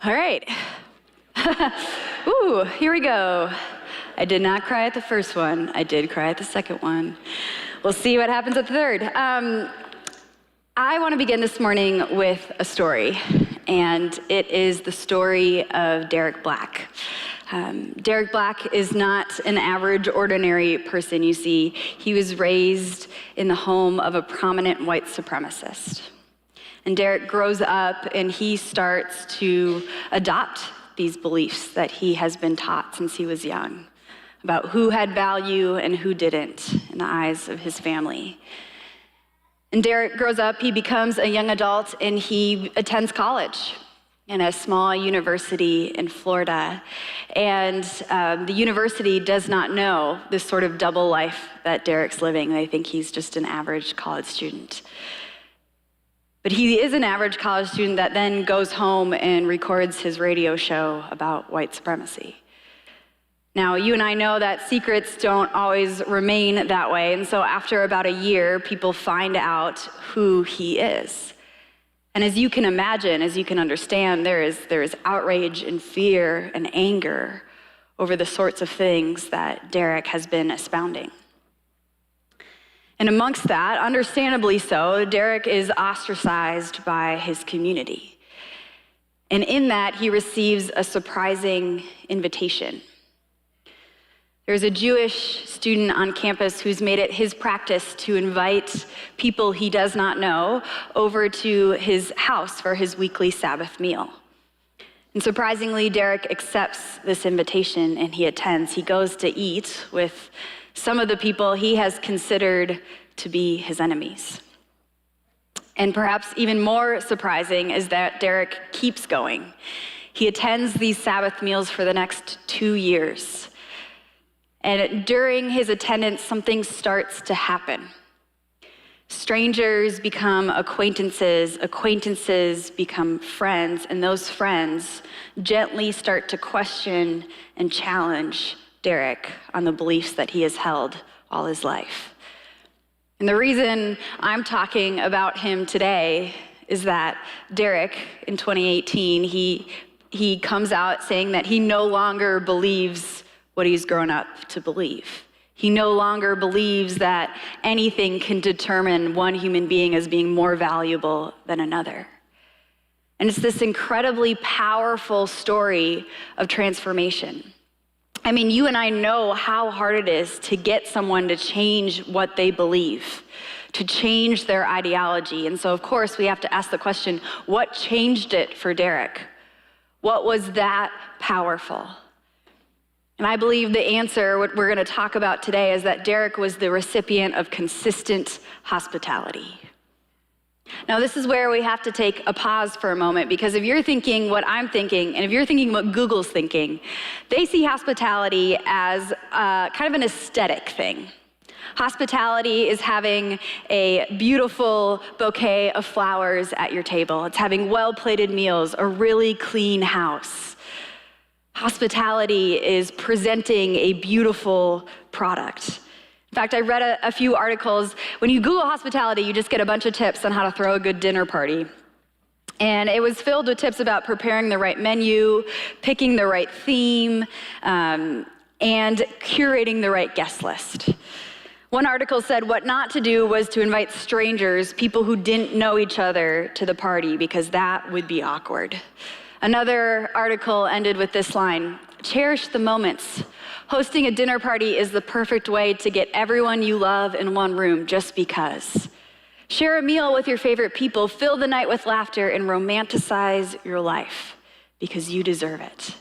All right. Ooh, here we go. I did not cry at the first one. I did cry at the second one. We'll see what happens at the third. I want to begin this morning with a story, and it is the story of Derek Black. Derek Black is not an average, ordinary person, you see. He was raised in the home of a prominent white supremacist. And Derek grows up and he starts to adopt these beliefs that he has been taught since he was young about who had value and who didn't in the eyes of his family. And Derek grows up, he becomes a young adult, and he attends college in a small university in Florida. And the university does not know this sort of double life that Derek's living. They think he's just an average college student. But he is an average college student that then goes home and records his radio show about white supremacy. Now, you and I know that secrets don't always remain that way, and so after about a year, people find out who he is. And as you can imagine, as you can understand, there is outrage and fear and anger over the sorts of things that Derek has been expounding. And amongst that, understandably so, Derek is ostracized by his community. And in that, he receives a surprising invitation. There's a Jewish student on campus who's made it his practice to invite people he does not know over to his house for his weekly Sabbath meal. And surprisingly, Derek accepts this invitation and he attends. He goes to eat with some of the people he has considered to be his enemies. And perhaps even more surprising is that Derek keeps going. He attends these Sabbath meals for the next 2 years. And during his attendance, something starts to happen. Strangers become acquaintances, acquaintances become friends, and those friends gently start to question and challenge Derek on the beliefs that he has held all his life. And the reason I'm talking about him today is that Derek, in 2018, he comes out saying that he no longer believes what he's grown up to believe. He no longer believes that anything can determine one human being as being more valuable than another. And it's this incredibly powerful story of transformation. I mean, you and I know how hard it is to get someone to change what they believe, to change their ideology. And so, of course, we have to ask the question, what changed it for Derek? What was that powerful? And I believe the answer, what we're going to talk about today, is that Derek was the recipient of consistent hospitality. Now, this is where we have to take a pause for a moment, because if you're thinking what I'm thinking, and if you're thinking what Google's thinking, they see hospitality as kind of an aesthetic thing. Hospitality is having a beautiful bouquet of flowers at your table. It's having well-plated meals, a really clean house. Hospitality is presenting a beautiful product. In fact, I read a few articles. When you Google hospitality, you just get a bunch of tips on how to throw a good dinner party. And it was filled with tips about preparing the right menu, picking the right theme, and curating the right guest list. One article said what not to do was to invite strangers, people who didn't know each other, to the party, because that would be awkward. Another article ended with this line: cherish the moments. Hosting a dinner party is the perfect way to get everyone you love in one room just because. Share a meal with your favorite people, fill the night with laughter, and romanticize your life because you deserve it.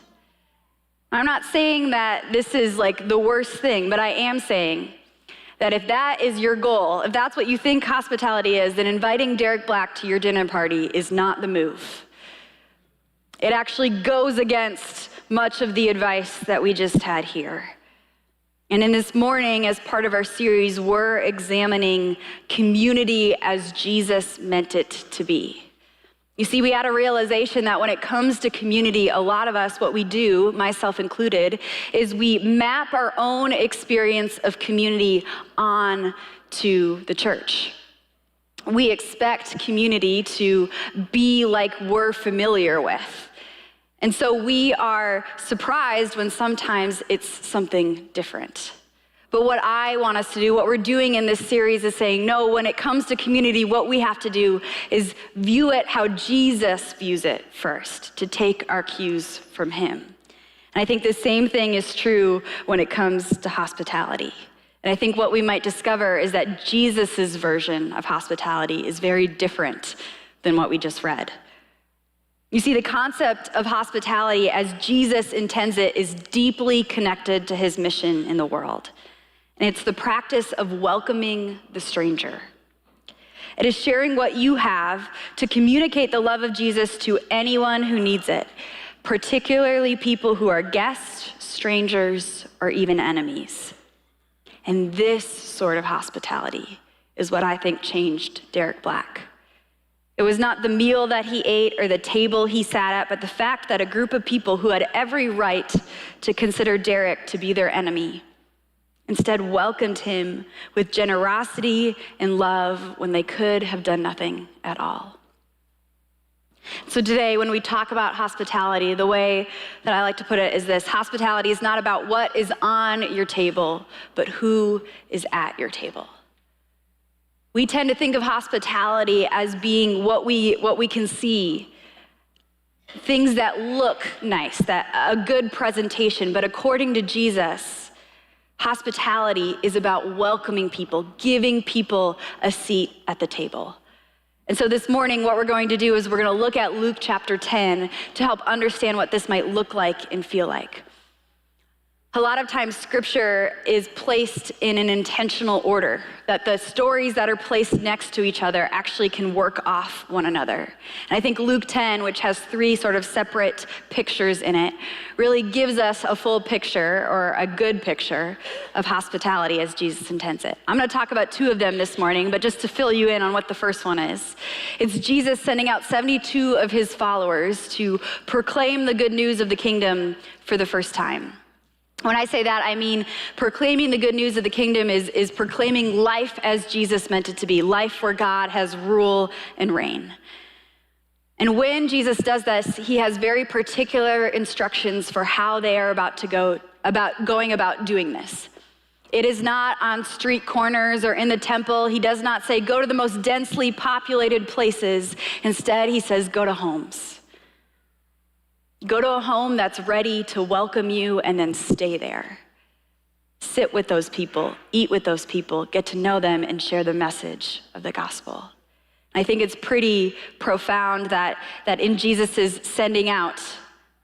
I'm not saying that this is like the worst thing, but I am saying that if that is your goal, if that's what you think hospitality is, then inviting Derek Black to your dinner party is not the move. It actually goes against much of the advice that we just had here. And in this morning, as part of our series, we're examining community as Jesus meant it to be. You see, we had a realization that when it comes to community, a lot of us, what we do, myself included, is we map our own experience of community on to the church. We expect community to be like we're familiar with. And so we are surprised when sometimes it's something different. But what I want us to do, what we're doing in this series is saying, no, when it comes to community, what we have to do is view it how Jesus views it first, to take our cues from him. And I think the same thing is true when it comes to hospitality. And I think what we might discover is that Jesus's version of hospitality is very different than what we just read. You see, the concept of hospitality as Jesus intends it is deeply connected to his mission in the world. And it's the practice of welcoming the stranger. It is sharing what you have to communicate the love of Jesus to anyone who needs it, particularly people who are guests, strangers, or even enemies. And this sort of hospitality is what I think changed Derek Black. It was not the meal that he ate or the table he sat at, but the fact that a group of people who had every right to consider Derek to be their enemy instead welcomed him with generosity and love when they could have done nothing at all. So today, when we talk about hospitality, the way that I like to put it is this: hospitality is not about what is on your table, but who is at your table. We tend to think of hospitality as being what we can see, things that look nice, that a good presentation. But according to Jesus, hospitality is about welcoming people, giving people a seat at the table. And so this morning, what we're going to do is we're going to look at Luke chapter 10 to help understand what this might look like and feel like. A lot of times, scripture is placed in an intentional order, that the stories that are placed next to each other actually can work off one another. And I think Luke 10, which has 3 sort of separate pictures in it, really gives us a full picture, or a good picture, of hospitality as Jesus intends it. I'm going to talk about 2 of them this morning, but just to fill you in on what the first one is. It's Jesus sending out 72 of his followers to proclaim the good news of the kingdom for the first time. When I say that, I mean proclaiming the good news of the kingdom is proclaiming life as Jesus meant it to be, life where God has rule and reign. And when Jesus does this, he has very particular instructions for how they are going about doing this. It is not on street corners or in the temple. He does not say, go to the most densely populated places. Instead, he says, go to homes. Go to a home that's ready to welcome you and then stay there. Sit with those people, eat with those people, get to know them, and share the message of the gospel. I think it's pretty profound that in Jesus' sending out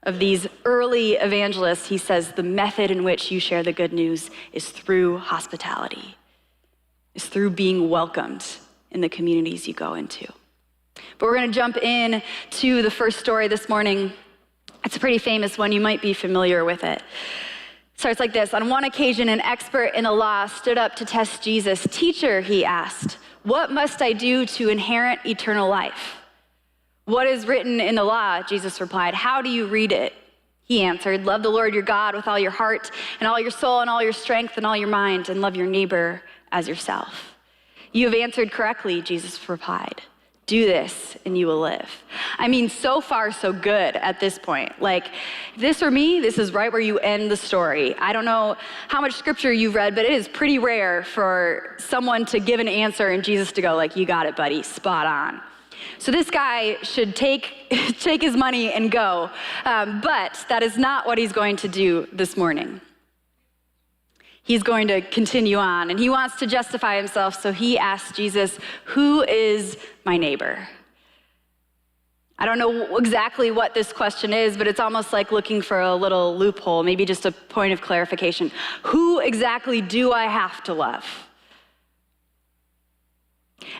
of these early evangelists, he says the method in which you share the good news is through hospitality, is through being welcomed in the communities you go into. But we're going to jump in to the first story this morning. It's a pretty famous one. You might be familiar with it. It starts like this. On one occasion, an expert in the law stood up to test Jesus. Teacher, he asked, what must I do to inherit eternal life? What is written in the law? Jesus replied. How do you read it? He answered, love the Lord your God with all your heart and all your soul and all your strength and all your mind, and love your neighbor as yourself. You have answered correctly, Jesus replied. Do this and you will live. I mean, so far, so good at this point. Like, if this were me, this is right where you end the story. I don't know how much scripture you've read, but it is pretty rare for someone to give an answer and Jesus to go like, you got it, buddy, spot on. So this guy should take his money and go, but that is not what he's going to do this morning. He's going to continue on, and he wants to justify himself, so he asks Jesus, who is my neighbor? I don't know exactly what this question is, but it's almost like looking for a little loophole, maybe just a point of clarification. Who exactly do I have to love?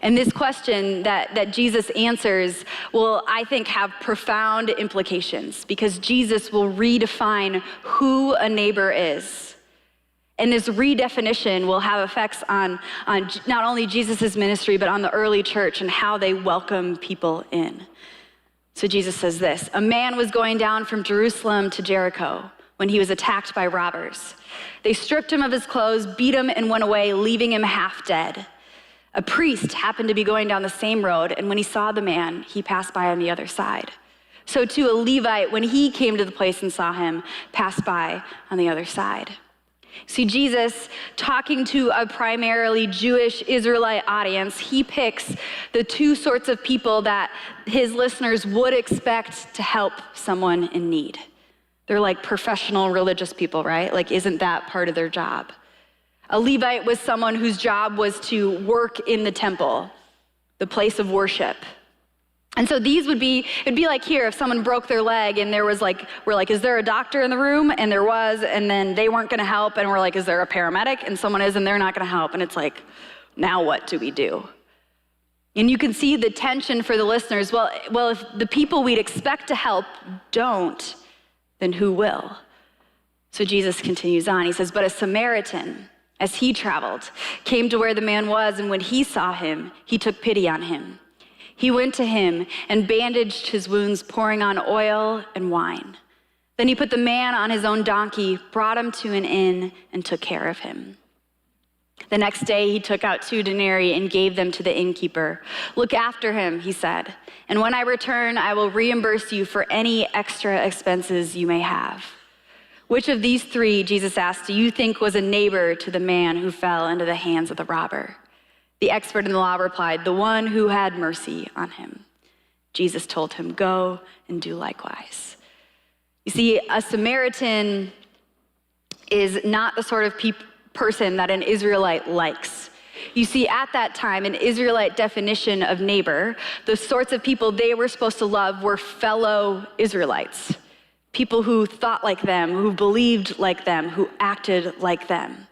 And this question that Jesus answers will, I think, have profound implications, because Jesus will redefine who a neighbor is. And this redefinition will have effects on not only Jesus' ministry, but on the early church and how they welcome people in. So Jesus says this, a man was going down from Jerusalem to Jericho when he was attacked by robbers. They stripped him of his clothes, beat him, and went away, leaving him half dead. A priest happened to be going down the same road, and when he saw the man, he passed by on the other side. So too, a Levite, when he came to the place and saw him, passed by on the other side. See, Jesus, talking to a primarily Jewish Israelite audience, he picks the two sorts of people that his listeners would expect to help someone in need. They're like professional religious people, right? Like, isn't that part of their job? A Levite was someone whose job was to work in the temple, the place of worship. And so it'd be like here, if someone broke their leg and we're like, is there a doctor in the room? And there was, and then they weren't gonna help, and we're like, is there a paramedic? And someone is, and they're not gonna help. And it's like, now what do we do? And you can see the tension for the listeners. Well, if the people we'd expect to help don't, then who will? So Jesus continues on. He says, but a Samaritan, as he traveled, came to where the man was, and when he saw him, he took pity on him. He went to him and bandaged his wounds, pouring on oil and wine. Then he put the man on his own donkey, brought him to an inn, and took care of him. The next day he took out 2 denarii and gave them to the innkeeper. Look after him, he said, and when I return, I will reimburse you for any extra expenses you may have. Which of these 3, Jesus asked, do you think was a neighbor to the man who fell into the hands of the robber? The expert in the law replied, the one who had mercy on him. Jesus told him, go and do likewise. You see, a Samaritan is not the sort of person that an Israelite likes. You see, at that time, an Israelite definition of neighbor, the sorts of people they were supposed to love were fellow Israelites, people who thought like them, who believed like them, who acted like them.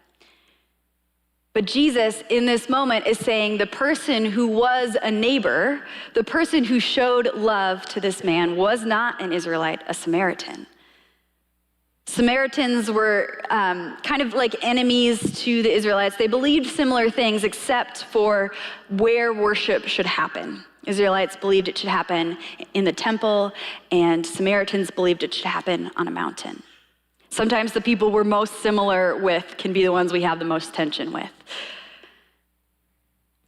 But Jesus, in this moment, is saying the person who was a neighbor, the person who showed love to this man, was not an Israelite, a Samaritan. Samaritans were kind of like enemies to the Israelites. They believed similar things except for where worship should happen. Israelites believed it should happen in the temple, and Samaritans believed it should happen on a mountain. Sometimes the people we're most similar with can be the ones we have the most tension with.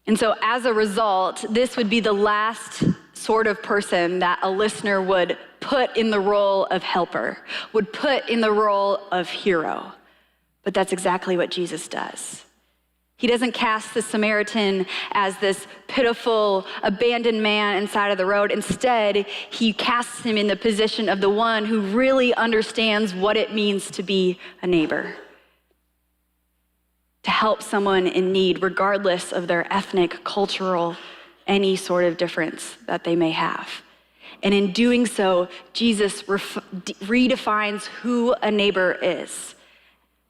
And so as a result, this would be the last sort of person that a listener would put in the role of helper, would put in the role of hero. But that's exactly what Jesus does. He doesn't cast the Samaritan as this pitiful, abandoned man inside of the road. Instead, he casts him in the position of the one who really understands what it means to be a neighbor, to help someone in need, regardless of their ethnic, cultural, any sort of difference that they may have. And in doing so, Jesus redefines who a neighbor is.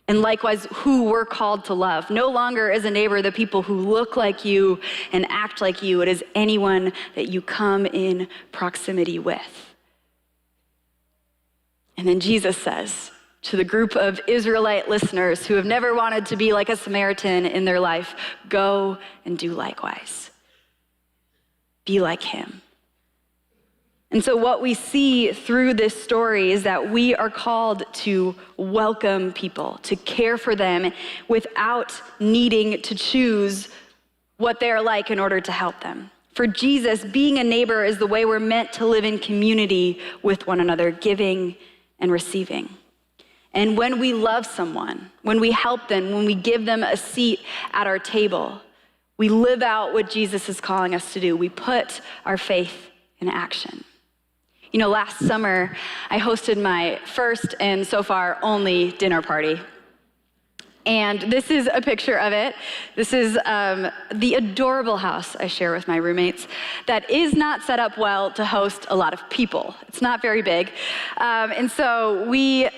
And likewise, who we're called to love. No longer is a neighbor the people who look like you and act like you. It is anyone that you come in proximity with. And then Jesus says to the group of Israelite listeners who have never wanted to be like a Samaritan in their life, go and do likewise. Be like him. And so what we see through this story is that we are called to welcome people, to care for them without needing to choose what they're like in order to help them. For Jesus, being a neighbor is the way we're meant to live in community with one another, giving and receiving. And when we love someone, when we help them, when we give them a seat at our table, we live out what Jesus is calling us to do. We put our faith in action. You know, last summer, I hosted my first and so far only dinner party. And this is a picture of it. This is the adorable house I share with my roommates that is not set up well to host a lot of people. It's not very big. And so we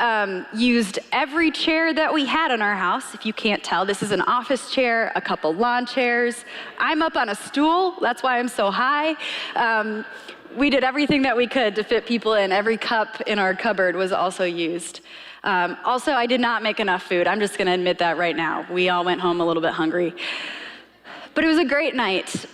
used every chair that we had in our house. If you can't tell, this is an office chair, a couple lawn chairs. I'm up on a stool. That's why I'm so high. We did everything that we could to fit people in. Every cup in our cupboard was also used. Also, I did not make enough food. I'm just gonna admit that right now. We all went home a little bit hungry. But it was a great night.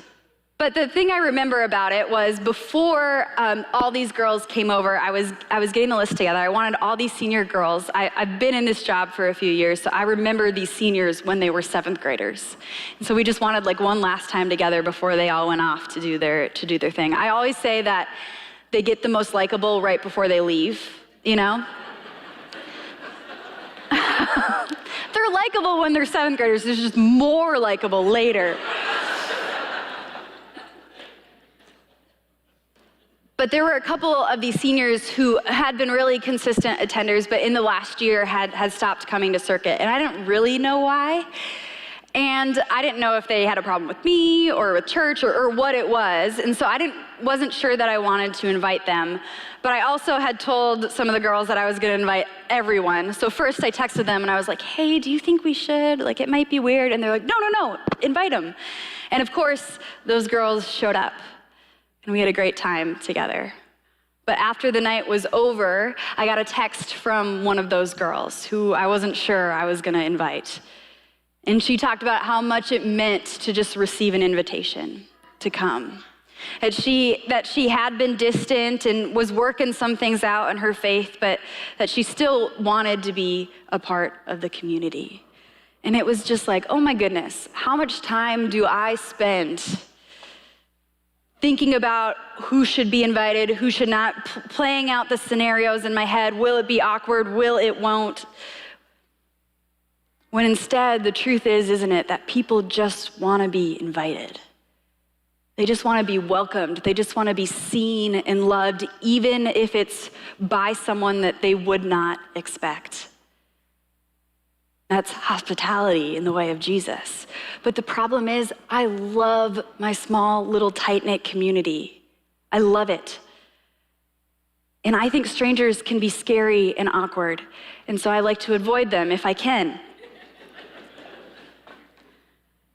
But the thing I remember about it was before all these girls came over, I was getting the list together. I wanted all these senior girls. I've been in this job for a few years, so I remember these seniors when they were 7th graders. And so we just wanted like one last time together before they all went off to do their thing. I always say that they get the most likable right before they leave, you know? They're likable when they're 7th graders. They're just more likable later. But there were a couple of these seniors who had been really consistent attenders, but in the last year had stopped coming to circuit. And I didn't really know why. And I didn't know if they had a problem with me or with church or what it was. And so I wasn't sure that I wanted to invite them. But I also had told some of the girls that I was gonna invite everyone. So first I texted them and I was like, hey, do you think we should? Like, it might be weird. And they're like, no, invite them. And of course, those girls showed up and we had a great time together. But after the night was over, I got a text from one of those girls who I wasn't sure I was gonna invite. And she talked about how much it meant to just receive an invitation to come. That she had been distant and was working some things out in her faith, but that she still wanted to be a part of the community. And it was just like, oh my goodness, how much time do I spend thinking about who should be invited, who should not, playing out the scenarios in my head? Will it be awkward? Will it won't? When instead, the truth is, isn't it, that people just want to be invited. They just want to be welcomed. They just want to be seen and loved, even if it's by someone that they would not expect. That's hospitality in the way of Jesus. But the problem is, I love my small, little, tight-knit community. I love it. And I think strangers can be scary and awkward, and so I like to avoid them if I can.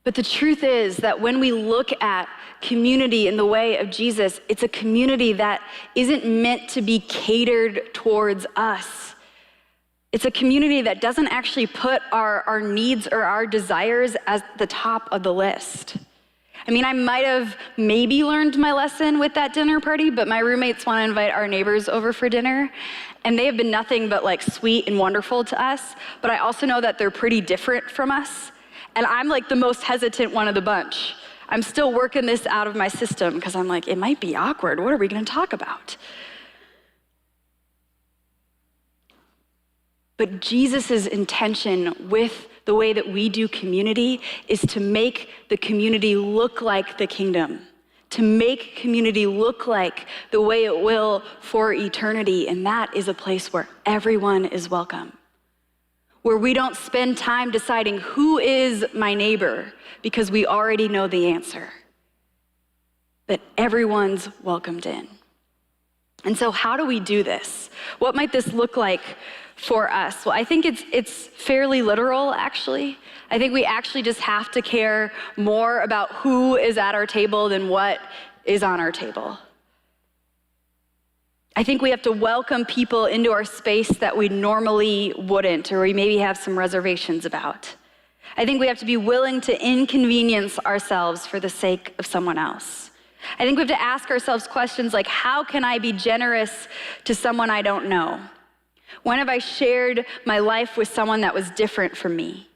But the truth is that when we look at community in the way of Jesus, it's a community that isn't meant to be catered towards us. It's a community that doesn't actually put our needs or our desires as the top of the list. I mean, I might have maybe learned my lesson with that dinner party, but my roommates want to invite our neighbors over for dinner, and they have been nothing but like sweet and wonderful to us, but I also know that they're pretty different from us. And I'm like the most hesitant one of the bunch. I'm still working this out of my system because I'm like, it might be awkward. What are we going to talk about? But Jesus's intention with the way that we do community is to make the community look like the kingdom, to make community look like the way it will for eternity. And that is a place where everyone is welcome, where we don't spend time deciding who is my neighbor because we already know the answer, that everyone's welcomed in. And so how do we do this? What might this look like for us? Well, I think it's fairly literal, actually. I think we actually just have to care more about who is at our table than what is on our table. I think we have to welcome people into our space that we normally wouldn't, or we maybe have some reservations about. I think we have to be willing to inconvenience ourselves for the sake of someone else. I think we have to ask ourselves questions like, how can I be generous to someone I don't know? When have I shared my life with someone that was different from me?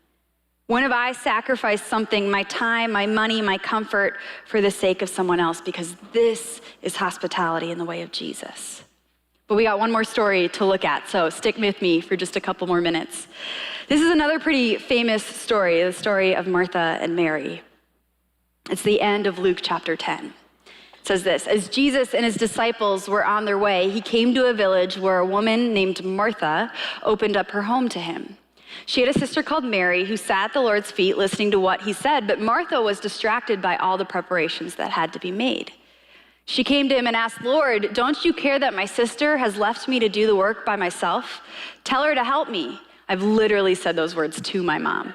When have I sacrificed something, my time, my money, my comfort, for the sake of someone else? Because this is hospitality in the way of Jesus. But we got one more story to look at, so stick with me for just a couple more minutes. This is another pretty famous story, the story of Martha and Mary. It's the end of Luke chapter 10. It says this: as Jesus and his disciples were on their way, he came to a village where a woman named Martha opened up her home to him. She had a sister called Mary who sat at the Lord's feet listening to what he said, but Martha was distracted by all the preparations that had to be made. She came to him and asked, "Lord, don't you care that my sister has left me to do the work by myself? Tell her to help me." I've literally said those words to my mom.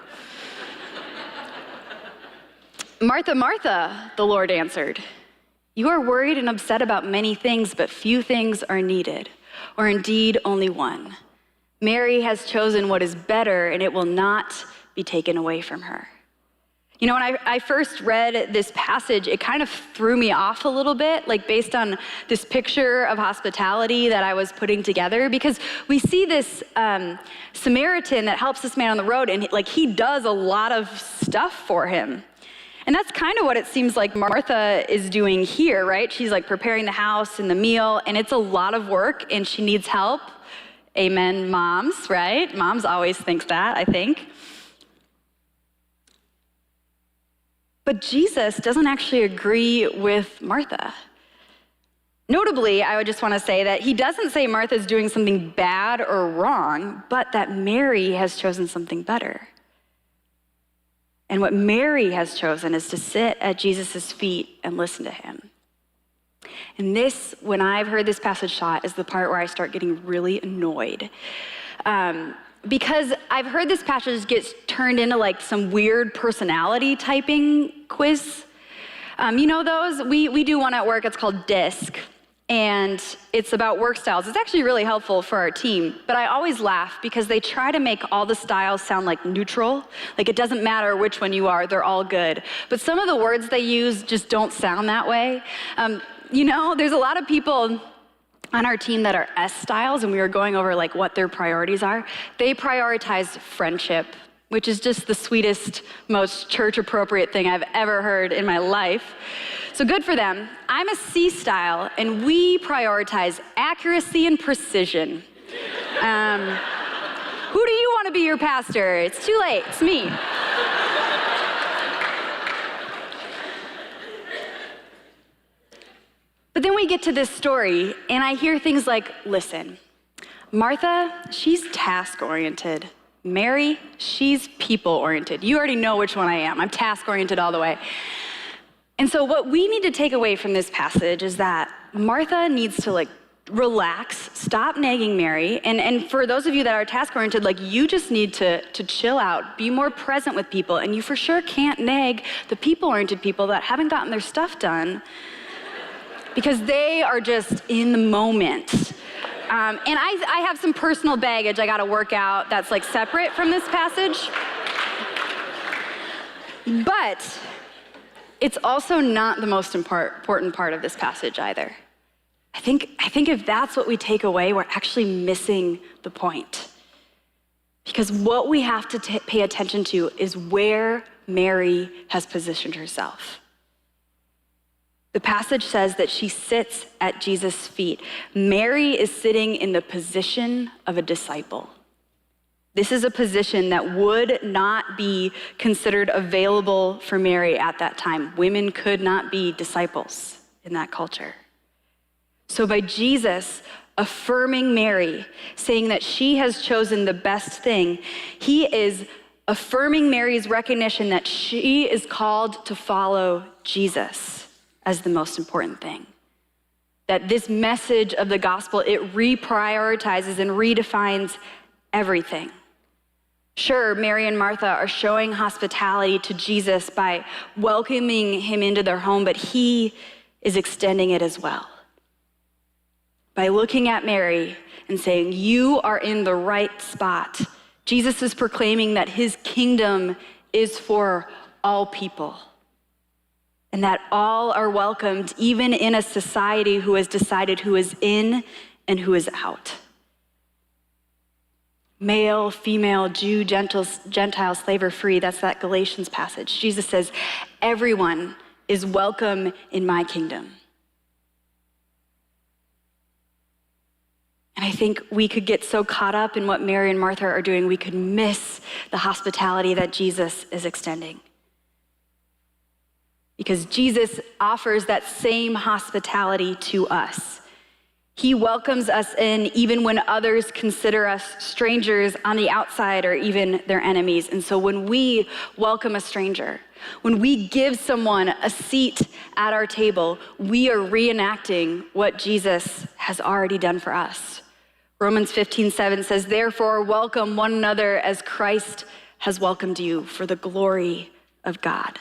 "Martha, Martha," the Lord answered, "you are worried and upset about many things, but few things are needed, or indeed only one. Mary has chosen what is better, and it will not be taken away from her." You know, when I first read this passage, it kind of threw me off a little bit, like based on this picture of hospitality that I was putting together, because we see this Samaritan that helps this man on the road, and like he does a lot of stuff for him. And that's kind of what it seems like Martha is doing here, right? She's like preparing the house and the meal, and it's a lot of work, and she needs help. Amen, moms, right? Moms always think that, I think. But Jesus doesn't actually agree with Martha. Notably, I would just want to say that he doesn't say Martha's doing something bad or wrong, but that Mary has chosen something better. And what Mary has chosen is to sit at Jesus' feet and listen to him. And this, when I've heard this passage taught, is the part where I start getting really annoyed. Because I've heard this passage gets turned into like some weird personality typing quiz. You know those? We do one at work, it's called DISC. And it's about work styles. It's actually really helpful for our team, but I always laugh because they try to make all the styles sound like neutral. Like it doesn't matter which one you are, they're all good. But some of the words they use just don't sound that way. You know, there's a lot of people on our team that are S styles, and we were going over like what their priorities are. They prioritize friendship, which is just the sweetest, most church-appropriate thing I've ever heard in my life. So good for them. I'm a C style, and we prioritize accuracy and precision. Who do you want to be your pastor? It's too late, it's me. But then we get to this story, and I hear things like, listen, Martha, she's task-oriented. Mary, she's people-oriented. You already know which one I am. I'm task-oriented all the way. And so what we need to take away from this passage is that Martha needs to like relax, stop nagging Mary, and for those of you that are task-oriented, like you just need to chill out, be more present with people, and you for sure can't nag the people-oriented people that haven't gotten their stuff done because they are just in the moment. And I have some personal baggage I gotta work out that's like separate from this passage. But it's also not the most important part of this passage either. I think if that's what we take away, we're actually missing the point. Because what we have to pay attention to is where Mary has positioned herself. The passage says that she sits at Jesus' feet. Mary is sitting in the position of a disciple. This is a position that would not be considered available for Mary at that time. Women could not be disciples in that culture. So by Jesus affirming Mary, saying that she has chosen the best thing, he is affirming Mary's recognition that she is called to follow Jesus as the most important thing. That this message of the gospel, it reprioritizes and redefines everything. Sure, Mary and Martha are showing hospitality to Jesus by welcoming him into their home, but he is extending it as well. By looking at Mary and saying, you are in the right spot, Jesus is proclaiming that his kingdom is for all people, and that all are welcomed, even in a society who has decided who is in and who is out. Male, female, Jew, Gentile, slave or free, that's that Galatians passage. Jesus says, everyone is welcome in my kingdom. And I think we could get so caught up in what Mary and Martha are doing, we could miss the hospitality that Jesus is extending. Because Jesus offers that same hospitality to us. He welcomes us in even when others consider us strangers on the outside or even their enemies. And so when we welcome a stranger, when we give someone a seat at our table, we are reenacting what Jesus has already done for us. Romans 15:7 says, therefore, welcome one another as Christ has welcomed you for the glory of God.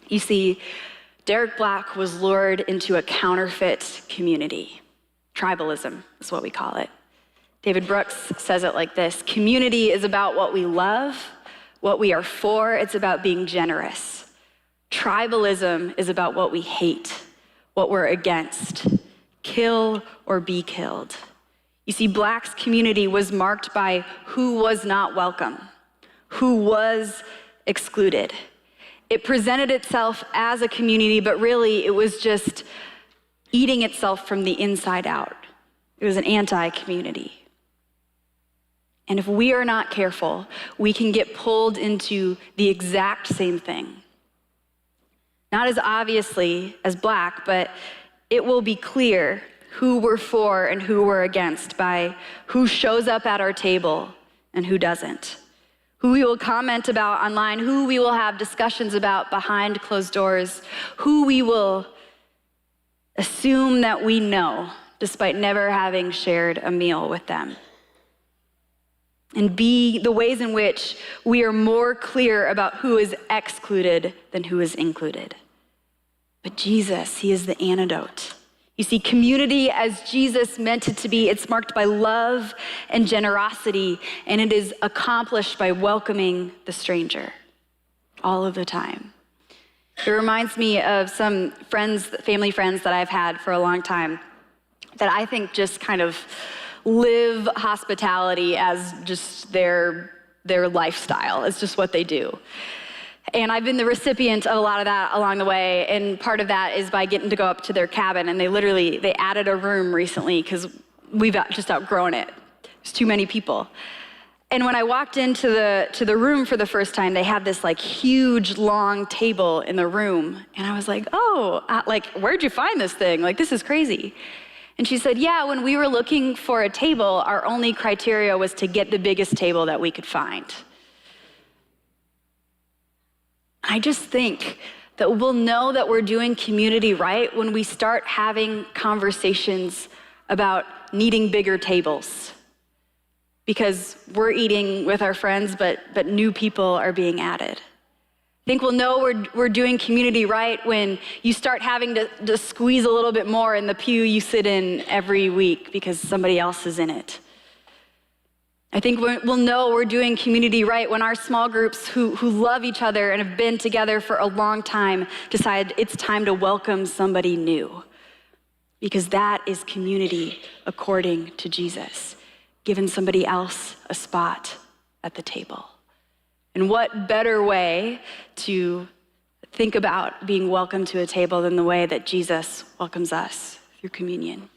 You see, Derek Black was lured into a counterfeit community. Tribalism is what we call it. David Brooks says it like this: community is about what we love, what we are for. It's about being generous. Tribalism is about what we hate, what we're against. Kill or be killed. You see, Black's community was marked by who was not welcome, who was excluded. it presented itself as a community, but really it was just eating itself from the inside out. It was an anti-community. And if we are not careful, we can get pulled into the exact same thing. Not as obviously as Black, but it will be clear who we're for and who we're against by who shows up at our table and who doesn't. Who we will comment about online, who we will have discussions about behind closed doors, who we will assume that we know despite never having shared a meal with them. And be the ways in which we are more clear about who is excluded than who is included. But Jesus, he is the antidote. You see, community as Jesus meant it to be, it's marked by love and generosity, and it is accomplished by welcoming the stranger all of the time. It reminds me of some friends, family friends that I've had for a long time that I think just kind of live hospitality as just their lifestyle. It's just what they do. And I've been the recipient of a lot of that along the way, and part of that is by getting to go up to their cabin, and they added a room recently because we've just outgrown it. There's too many people. And when I walked into the room for the first time, they had this like huge long table in the room, and I was like, where'd you find this thing? Like, this is crazy. And she said, yeah, when we were looking for a table, our only criteria was to get the biggest table that we could find. I just think that we'll know that we're doing community right when we start having conversations about needing bigger tables. Because we're eating with our friends, but new people are being added. I think we'll know we're doing community right when you start having to squeeze a little bit more in the pew you sit in every week because somebody else is in it. I think we'll know we're doing community right when our small groups who love each other and have been together for a long time decide it's time to welcome somebody new. Because that is community according to Jesus, giving somebody else a spot at the table. And what better way to think about being welcome to a table than the way that Jesus welcomes us through communion?